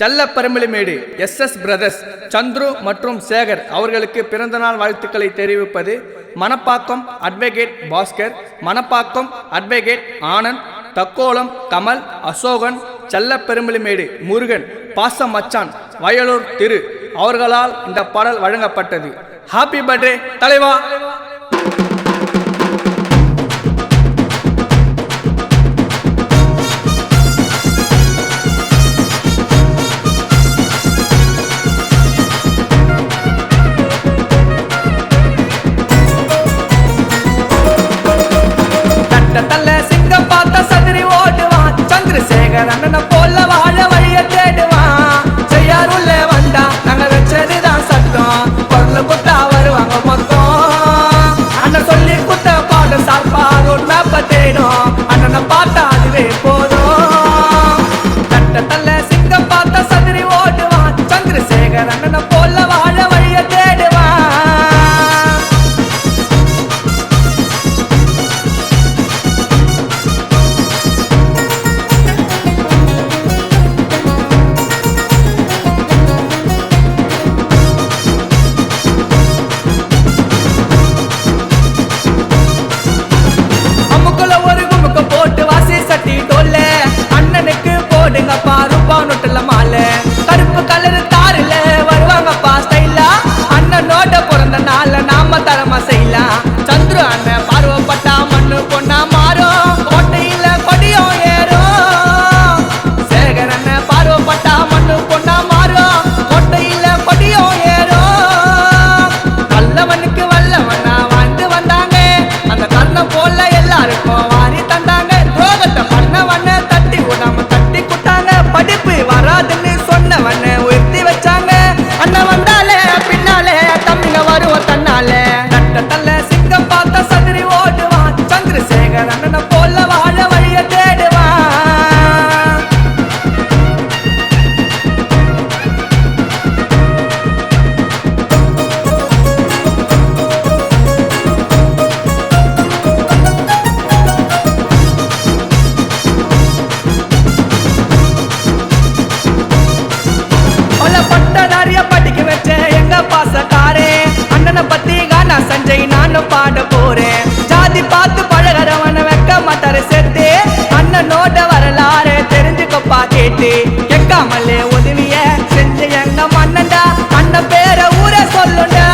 செல்லப்பெருமிளிமேடு SS brothers Chandru மற்றும் சேகர் அவர்களுக்கு பிறந்தநாள் வாழ்த்துக்களை தெரிவிப்பது மணப்பாக்கம் அட்வொகேட் பாஸ்கர், மணப்பாக்கம் அட்வொகேட் ஆனந்த், தக்கோலம் கமல், அசோகன், செல்லப்பெருமிளிமேடு முருகன், பாசம் மச்சான், வயலூர் திரு அவர்களால் இந்த பாடல் வழங்கப்பட்டது. ஹாப்பி பர்த்டே தலைவா. சிங்கம் பார்த்த சதுரி ஓடுவான், சந்திரசேகர் அண்ணனை போல வாழ வழிய தேடுவான். செய்யார் உள்ள வந்தா நாங்க வச்சதுதான் சட்டம், பொருள் குத்தா வருவாங்க மொத்தம். அண்ணன் சொல்லி குத்த பாடம் சார்பா ரோட் மேப்ப தேடும், அண்ணனை பார்த்தா அதுவே போதும். தட்டத்தல்ல சிங்கம் பார்த்த சதுரி ஓடுவான், சந்திரசேகர் அண்ணனை போல வாழ வழிய தேடுவான். அண்ணனுக்கு போடுங்க பாருப்பா நோட்டுல மாலை, கருப்பு கலரு தாருல வருவாங்கப்பா ஸ்டைலா. அண்ணனோட பிறந்த நாள நாம தரமா செய்யலாம். சந்துரு அண்ணன் பார்வப்பட்டா மண்ணு பொண்ணா மாறும், கோட்டையில கொடியும் ஏறும். சேகர் அண்ணன் பார்வப்பட்டா மண்ணு பொண்ணா மாறும், கோட்டையில கொடியும் ஏறும். நல்லவனுக்கு வல்லவனா வாழ்ந்து வந்தாங்க, அந்த கண்ணம் போல எல்லாருக்கும் வாரி தந்தாங்க. துரோகத்தை பண்ணவன தட்டி விடாம தட்டி குட்டாங்க, படிப்பு வராதுன்னு சொன்னவன உயர்த்தி வச்சாங்க. அண்ணன் வந்தாலே பின்னாலே தம்பிங்க வருவோம் தன்னாலே. தட்டத்தல்ல சிங்கம் பார்த்த சதுரி ஓடுவான், சந்திரசேகர் அண்ணனை போல வாழ வழிய தேடுவான். படிக்க வச்ச எங்க பாசக்காரே, அண்ணனை பத்தி கானா சஞ்சய் நானும் பாட போறேன். ஜாதி பார்த்து பழகிறவன வைக்க மாட்டாரு சேர்த்து, அண்ணனோட வரலாறு தெரிஞ்சுக்கப்பா கேட்டு. கேட்காமலே உதவிய செஞ்ச எங்க மன்னன்டா, அண்ணன் பேர ஊர சொல்லுண்டா.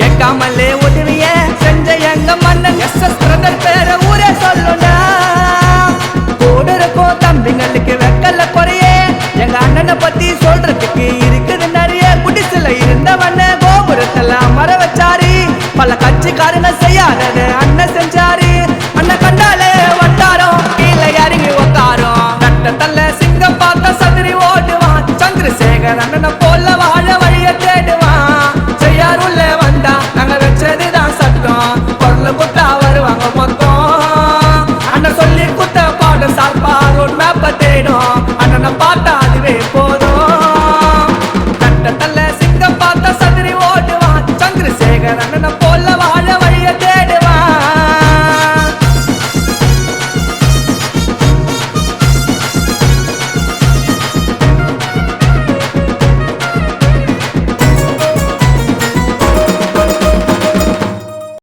கேட்காமலே உதவிய செஞ்ச எங்க மன்னன் SS பிரதர் பேர ஊர சொல்லுண்டா. கூட இருக்கும் தம்பிங்களுக்கு வெக்கல குறையே, எங்க அண்ணனை பத்தி சொல்றதுக்கு இருக்குது நிறைய. குடிசைல இருந்தவன கோபுரத்துல அமர வச்சாரு, பல கட்சிக்காரங்க செய்யாதது அண்ணன் செஞ்சாரு. அண்ணன் கண்டாலே வட்டாரம் கீழே இறங்கி உக்காரும். தட்டத்தல்ல சிங்கம் பார்த்த சதுரி ஓடுவான், சந்திரசேகர் அண்ணனை போல வாழ வழிய தேடுவான். செய்யார் உள்ள வந்தா நாங்க வச்சதுதான் சட்டம், பொருள் குத்தா வருவாங்க மொத்தம். அண்ணன் சொல்லி குத்த பாடம் சார்பா ரோட் மேப்ப தேடும், அண்ணனை பார்த்தா அதுவே போதும்.